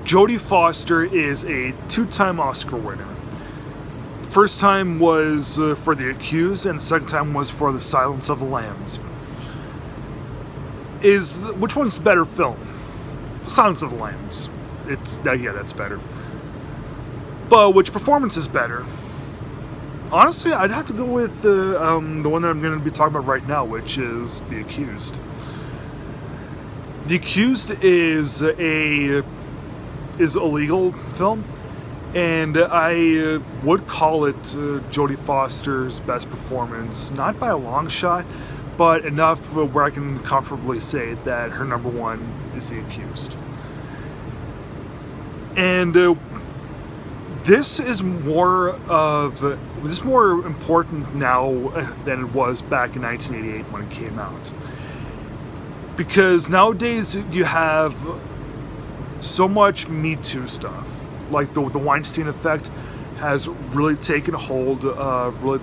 Jodie Foster is a two-time Oscar winner. First time was for The Accused, and the second time was for The Silence of the Lambs. Which one's the better film? Silence of the Lambs. That's better. But which performance is better? Honestly, I'd have to go with the one that I'm going to be talking about right now, which is The Accused. The Accused is a legal film, and I would call it Jodie Foster's best performance, not by a long shot, but enough where I can comfortably say that her number one is The Accused. And this is more important now than it was back in 1988 when it came out. Because nowadays you have so much Me Too stuff. Like the Weinstein effect has really taken hold of a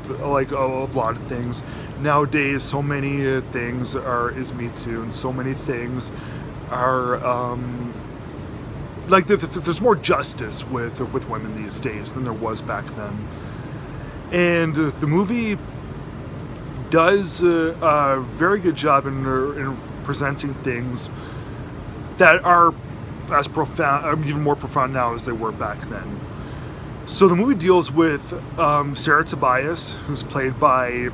lot of things. Nowadays, so many things is Me Too, and so many things are there's more justice with women these days than there was back then. And the movie does a very good job in presenting things that are as profound, even more profound now as they were back then. So the movie deals with Sarah Tobias, who's played by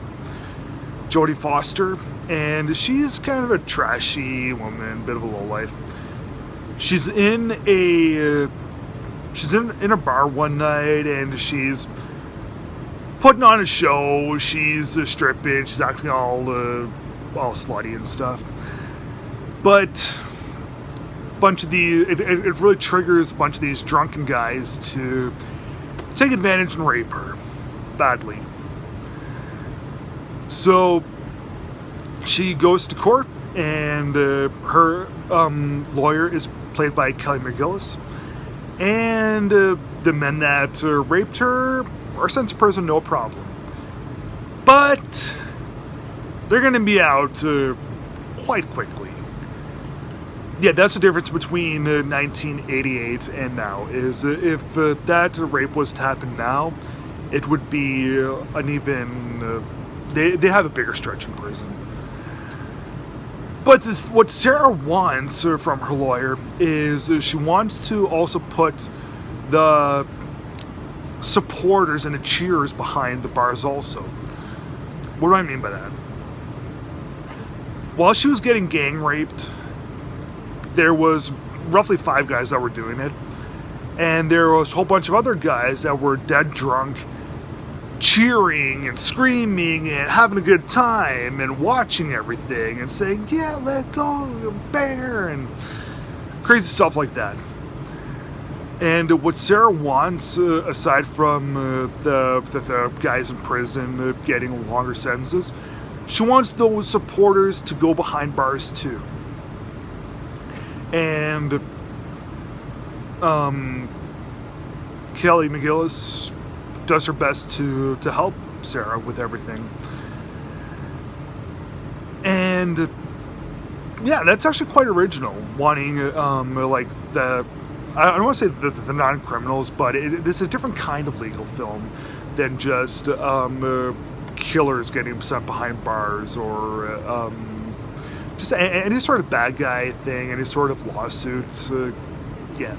Jodie Foster, and she's kind of a trashy woman, bit of a lowlife. She's in a bar one night, and she's putting on a show. She's stripping. She's acting all slutty and stuff. But it really triggers a bunch of these drunken guys to take advantage and rape her badly. So she goes to court, and her lawyer is played by Kelly McGillis, and the men that raped her are sent to prison, no problem. But they're going to be out quite quickly. Yeah, that's the difference between 1988 and now, is if that rape was to happen now, it would be they have a bigger stretch in prison. But what Sarah wants from her lawyer is she wants to also put the supporters and the cheers behind the bars also. What do I mean by that? While she was getting gang raped, there was roughly 5 guys that were doing it, and there was a whole bunch of other guys that were dead drunk, cheering and screaming and having a good time and watching everything and saying, "Yeah, let go, bear," and crazy stuff like that. And what Sarah wants, aside from the guys in prison getting longer sentences, she wants those supporters to go behind bars too. And Kelly McGillis does her best to help Sarah with everything. And yeah, that's actually quite original, wanting I don't want to say the non-criminals, but this is a different kind of legal film than just killers getting sent behind bars, or just any sort of bad guy thing, any sort of lawsuits. Yeah.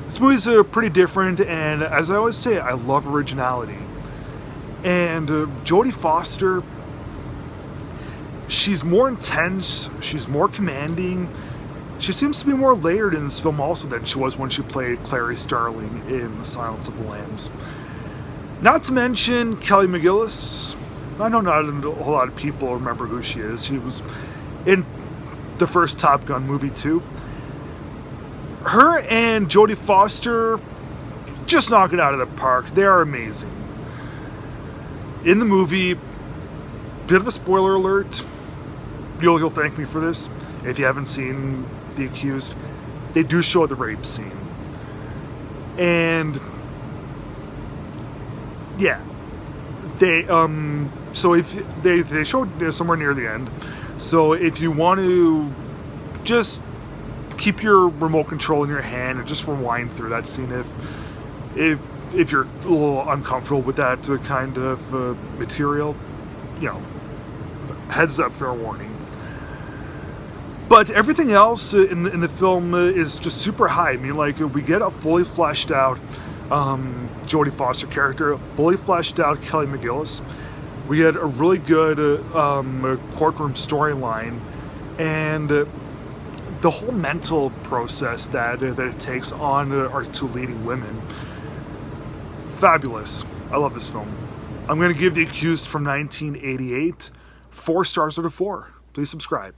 This movie's pretty different, and as I always say, I love originality. And Jodie Foster, she's more intense, she's more commanding. She seems to be more layered in this film also than she was when she played Clarice Starling in The Silence of the Lambs. Not to mention Kelly McGillis. I know not a whole lot of people remember who she is. She was in the first Top Gun movie too. Her and Jodie Foster just knock it out of the park. They are amazing. In the movie, bit of a spoiler alert. You'll thank me for this if you haven't seen The Accused. They do show the rape scene. And yeah, they so if they showed somewhere near the end. So if you want to just keep your remote control in your hand and just rewind through that scene if you're a little uncomfortable with that kind of material. You know, heads up, fair warning. But everything else in the film is just super high. I mean, like, we get a fully fleshed out Jodie Foster character, fully fleshed out Kelly McGillis. We get a really good courtroom storyline, and the whole mental process that it takes on our two leading women. Fabulous. I love this film. I'm going to give The Accused from 1988 4 stars out of 4. Please subscribe.